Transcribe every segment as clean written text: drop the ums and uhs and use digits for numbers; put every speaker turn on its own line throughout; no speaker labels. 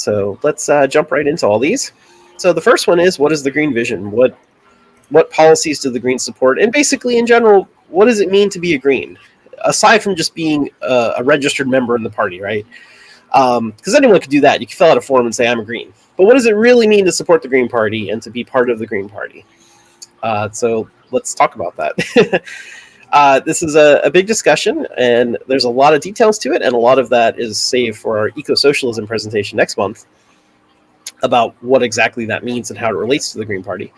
So let's jump right into all these. So the first one is, what is the green vision? What policies do the Greens support? And basically, in general, what does it mean to be a Green? Aside from just being a registered member in the party, right? Because anyone could do that. You can fill out a form and say, I'm a Green. But what does it really mean to support the Green Party and to be part of the Green Party? So let's talk about that. This is a big discussion, and there's a lot of details to it, and a lot of that is saved for our eco-socialism presentation next month about what exactly that means and how it relates to the Green Party.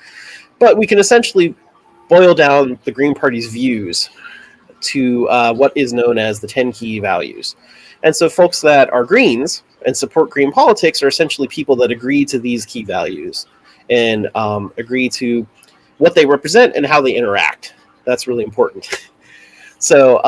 But we can essentially boil down the Green Party's views to what is known as the 10 key values. And so folks that are Greens and support green politics are essentially people that agree to these key values and agree to what they represent and how they interact. That's really important. So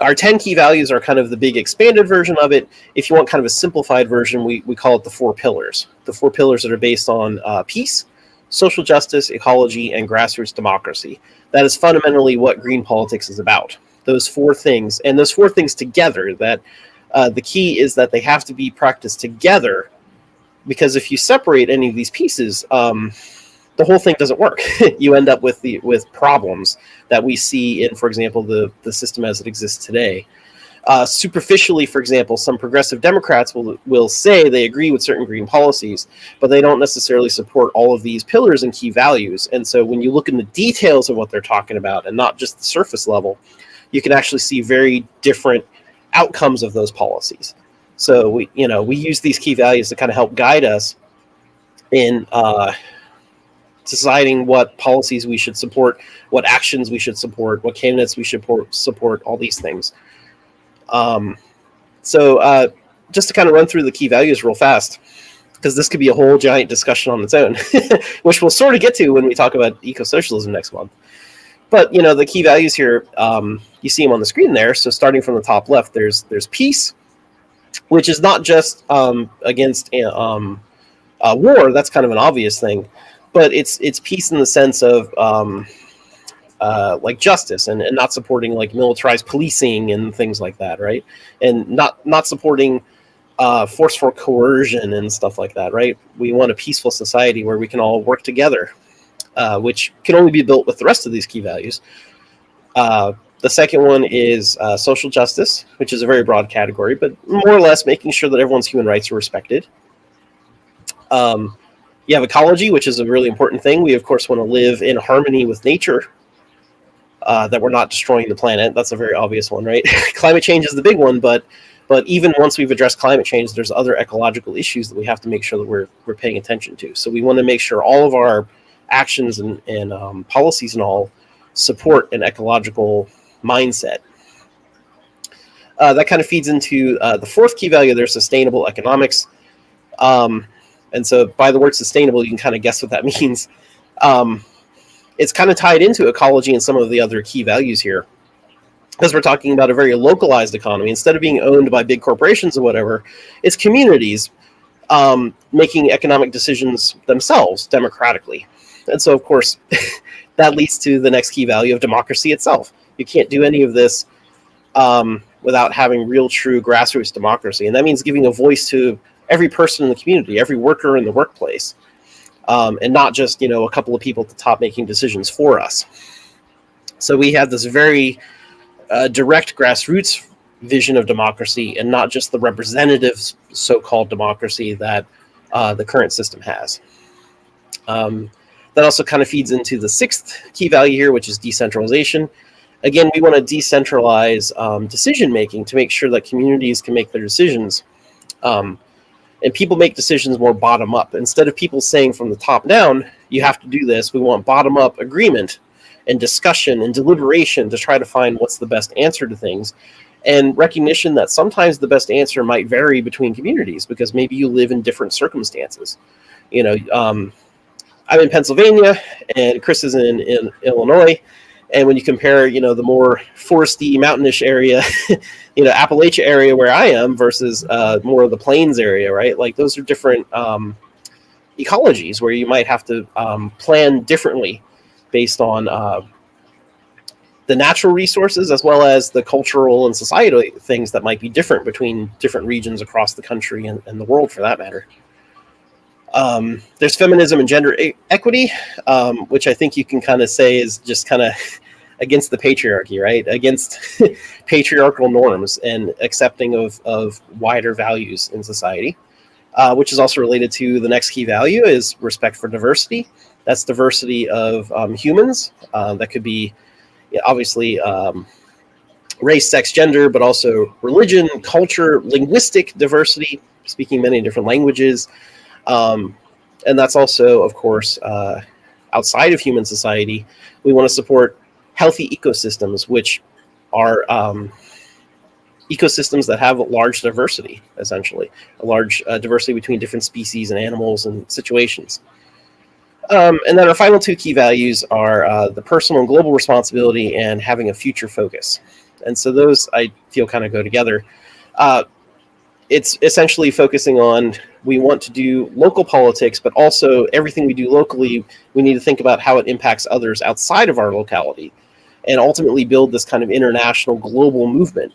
our 10 key values are kind of the big expanded version of it. If you want kind of a simplified version, we call it the 4 pillars. The 4 pillars that are based on peace, social justice, ecology, and grassroots democracy. That is fundamentally what green politics is about. Those 4 things, and those 4 things together, that the key is that they have to be practiced together, because if you separate any of these pieces, the whole thing doesn't work. You end up with problems that we see in, for example, the system as it exists today. Superficially, for example, some progressive Democrats will say they agree with certain green policies, but they don't necessarily support all of these pillars and key values. And so when you look in the details of what they're talking about and not just the surface level, you can actually see very different outcomes of those policies. So we use these key values to kind of help guide us in deciding what policies we should support, what actions we should support, what candidates we should support, all these things. So just to kind of run through the key values real fast, because this could be a whole giant discussion on its own, which we'll sort of get to when we talk about eco-socialism next month. But, the key values here, you see them on the screen there. So starting from the top left, there's peace, which is not just against war. That's kind of an obvious thing. But it's peace in the sense of like justice and not supporting like militarized policing and things like that, right? And not supporting forceful coercion and stuff like that, right? We want a peaceful society where we can all work together, which can only be built with the rest of these key values. The second one is social justice, which is a very broad category, but more or less making sure that everyone's human rights are respected. You have ecology, which is a really important thing. We, of course, want to live in harmony with nature, that we're not destroying the planet. That's a very obvious one, right? Climate change is the big one, but even once we've addressed climate change, there's other ecological issues that we have to make sure that we're paying attention to. So we want to make sure all of our actions and policies and all support an ecological mindset. That kind of feeds into the 4th key value there, sustainable economics. And so by the word sustainable, you can kind of guess what that means. It's kind of tied into ecology and some of the other key values here, because we're talking about a very localized economy. Instead of being owned by big corporations or whatever, it's communities making economic decisions themselves democratically. And so, of course, that leads to the next key value of democracy itself. You can't do any of this without having real, true grassroots democracy. And that means giving a voice to every person in the community, every worker in the workplace, and not just, a couple of people at the top making decisions for us. So we have this very direct grassroots vision of democracy, and not just the representative so-called democracy that the current system has. That also kind of feeds into the 6th key value here, which is decentralization. Again, we want to decentralize decision-making to make sure that communities can make their decisions. And people make decisions more bottom-up. Instead of people saying from the top down, you have to do this, we want bottom-up agreement and discussion and deliberation to try to find what's the best answer to things. And recognition that sometimes the best answer might vary between communities, because maybe you live in different circumstances. I'm in Pennsylvania, and Chris is in Illinois. And when you compare, the more foresty, mountainous area, Appalachia area where I am versus more of the plains area, right? Like those are different ecologies where you might have to plan differently based on the natural resources as well as the cultural and societal things that might be different between different regions across the country and the world, for that matter. There's feminism and gender equity, which I think you can kind of say is just kind of against the patriarchy, right? Against patriarchal norms and accepting of wider values in society, which is also related to the next key value is respect for diversity. That's diversity of humans. That could be obviously race, sex, gender, but also religion, culture, linguistic diversity, speaking many different languages. And that's also, of course, outside of human society. We want to support healthy ecosystems, which are ecosystems that have large diversity, essentially, a large diversity between different species and animals and situations. And then our final two key values are the personal and global responsibility and having a future focus. And so those, I feel, kind of go together. It's essentially focusing on, we want to do local politics, but also everything we do locally, we need to think about how it impacts others outside of our locality, and ultimately build this kind of international global movement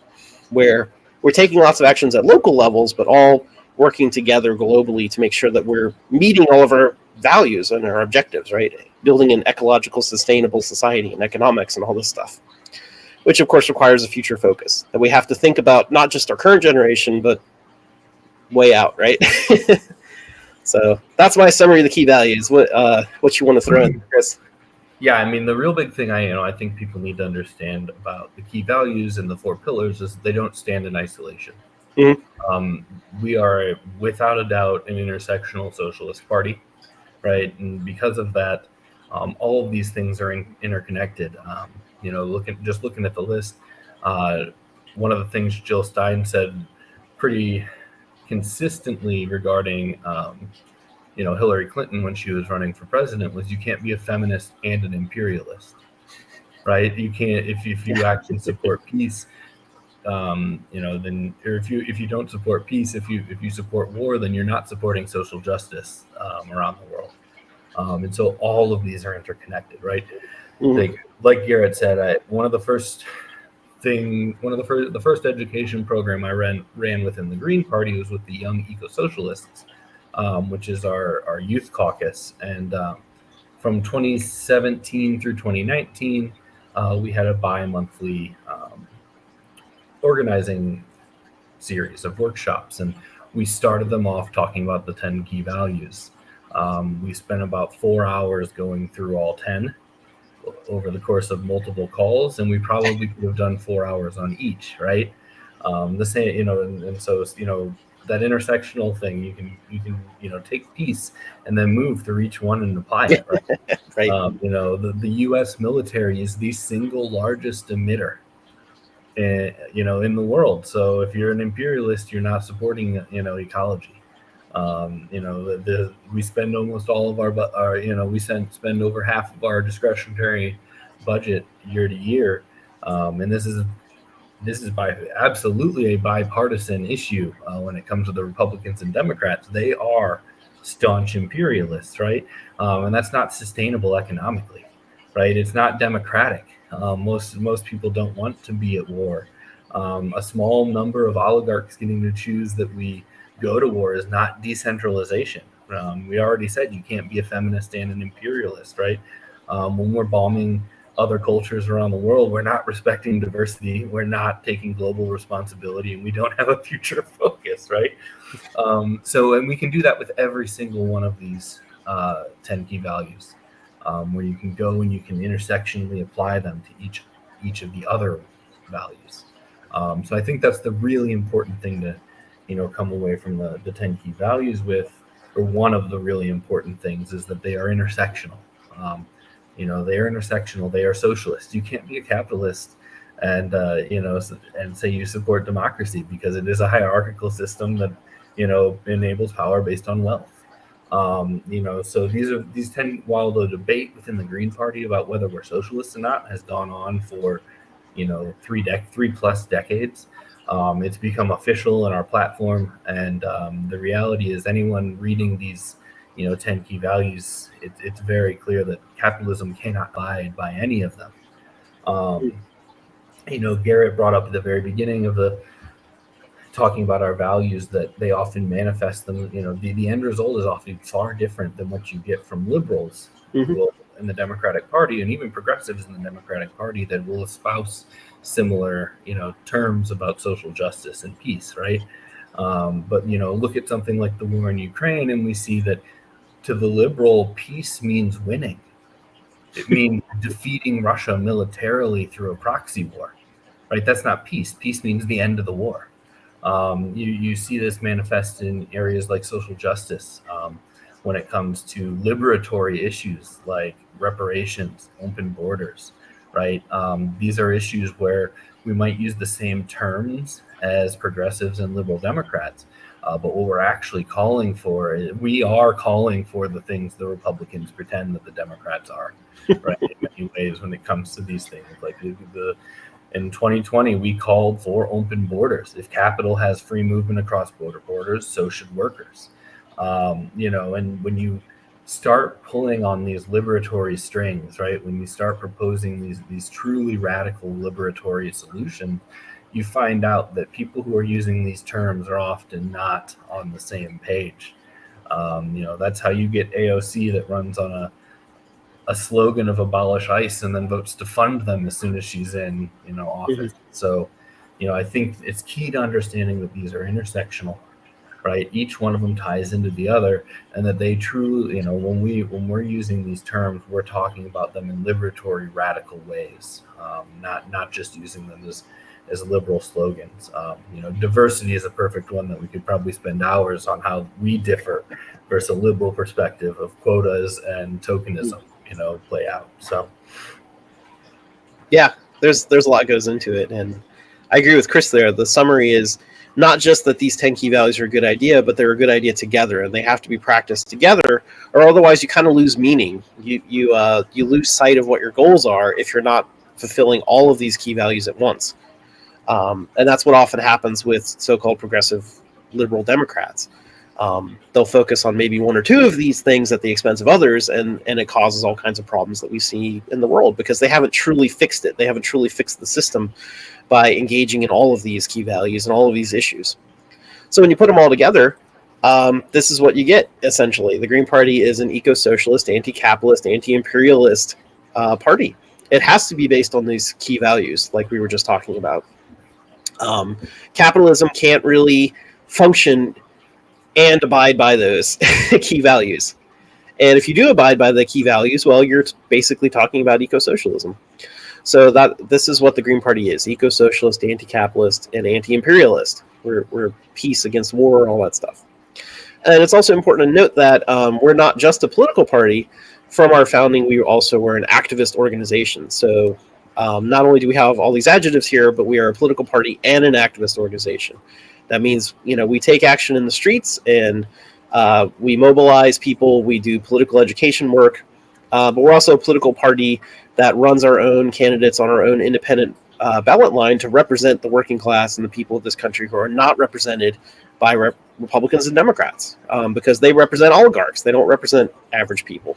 where we're taking lots of actions at local levels, but all working together globally to make sure that we're meeting all of our values and our objectives, right? Building an ecological, sustainable society and economics and all this stuff, which of course requires a future focus that we have to think about not just our current generation, but way out, right? So that's my summary of the key values. What you want to throw in, Chris?
Yeah, I mean, the real big thing I think people need to understand about the key values and the four pillars is they don't stand in isolation. Mm-hmm. We are, without a doubt, an intersectional socialist party, right? And because of that, all of these things are interconnected. Looking at the list, one of the things Jill Stein said pretty consistently regarding Hillary Clinton when she was running for president was, you can't be a feminist and an imperialist, right? You can't, if you actually support peace, then, or if you don't support peace, if you support war, then you're not supporting social justice around the world. And so all of these are interconnected, right? Mm-hmm. Like Garrett said, the first education program I ran within the Green Party was with the Young Eco-Socialists, which is our youth caucus. And from 2017 through 2019, we had a bi-monthly organizing series of workshops. And we started them off talking about the 10 key values. We spent about 4 hours going through all 10 over the course of multiple calls, and we probably could have done 4 hours on each, right? The same, and so, that intersectional thing, you can take peace and then move through each one and apply it, right? Right. The U.S. military is the single largest emitter, in the world. So if you're an imperialist, you're not supporting, ecology. We spend almost all of our spend over half of our discretionary budget year to year, and this is absolutely a bipartisan issue when it comes to the Republicans and Democrats. They are staunch imperialists, right? And that's not sustainable economically, right? It's not democratic. Most people don't want to be at war. A small number of oligarchs getting to choose that we go to war is not decentralization. We already said you can't be a feminist and an imperialist, right? When we're bombing other cultures around the world, we're not respecting diversity, we're not taking global responsibility, and we don't have a future focus, right? And we can do that with every single one of these 10 key values, where you can go and you can intersectionally apply them to each of the other values. So I think that's the really important thing to come away from the 10 key values with, or one of the really important things is that they are intersectional. They are intersectional. They are socialist. You can't be a capitalist and say you support democracy, because it is a hierarchical system that enables power based on wealth. So these 10. While the debate within the Green Party about whether we're socialists or not has gone on for 3+ decades. It's become official in our platform, and the reality is, anyone reading these 10 key values, it's very clear that capitalism cannot abide by any of them. Garrett brought up at the very beginning of the talking about our values that they often manifest them. The end result is often far different than what you get from liberals in the Democratic Party, and even progressives in the Democratic Party that will espouse similar, terms about social justice and peace, right? But look at something like the war in Ukraine, and we see that to the liberal, peace means winning. It means defeating Russia militarily through a proxy war, right? That's not peace. Peace means the end of the war. You see this manifest in areas like social justice when it comes to liberatory issues like reparations, open borders, right? These are issues where we might use the same terms as progressives and liberal Democrats, but what we're actually calling for we are calling for the things the Republicans pretend that the Democrats are, right? In many ways, when it comes to these things, like in 2020, we called for open borders. If capital has free movement across borders, so should workers. And when you start pulling on these liberatory strings, right? When you start proposing these truly radical liberatory solutions, you find out that people who are using these terms are often not on the same page. That's how you get AOC that runs on a slogan of abolish ICE and then votes to fund them as soon as she's in office. So, I think it's key to understanding that these are intersectional, right? Each one of them ties into the other, and that they truly, when we're using these terms, we're talking about them in liberatory, radical ways, not just using them as liberal slogans. Diversity is a perfect one that we could probably spend hours on how we differ versus a liberal perspective of quotas and tokenism, play out. So,
yeah, there's a lot goes into it, and I agree with Chris there. The summary is not just that these 10 key values are a good idea, but they're a good idea together, and they have to be practiced together, or otherwise you kind of lose meaning. You lose sight of what your goals are if you're not fulfilling all of these key values at once. And that's what often happens with so-called progressive liberal Democrats. They'll focus on maybe one or two of these things at the expense of others, and it causes all kinds of problems that we see in the world because they haven't truly fixed it. They haven't truly fixed the system by engaging in all of these key values and all of these issues. So when you put them all together, this is what you get, essentially. The Green Party is an eco-socialist, anti-capitalist, anti-imperialist party. It has to be based on these key values, like we were just talking about. Capitalism can't really function and abide by those key values. And if you do abide by the key values, well, you're basically talking about eco-socialism. So this is what the Green Party is: eco-socialist, anti-capitalist, and anti-imperialist. We're peace against war, all that stuff. And it's also important to note that we're not just a political party. From our founding, we also were an activist organization. So not only do we have all these adjectives here, but we are a political party and an activist organization. That means, we take action in the streets, and we mobilize people. We do political education work, but we're also a political party that runs our own candidates on our own independent ballot line to represent the working class and the people of this country who are not represented by Republicans and Democrats, because they represent oligarchs. They don't represent average people.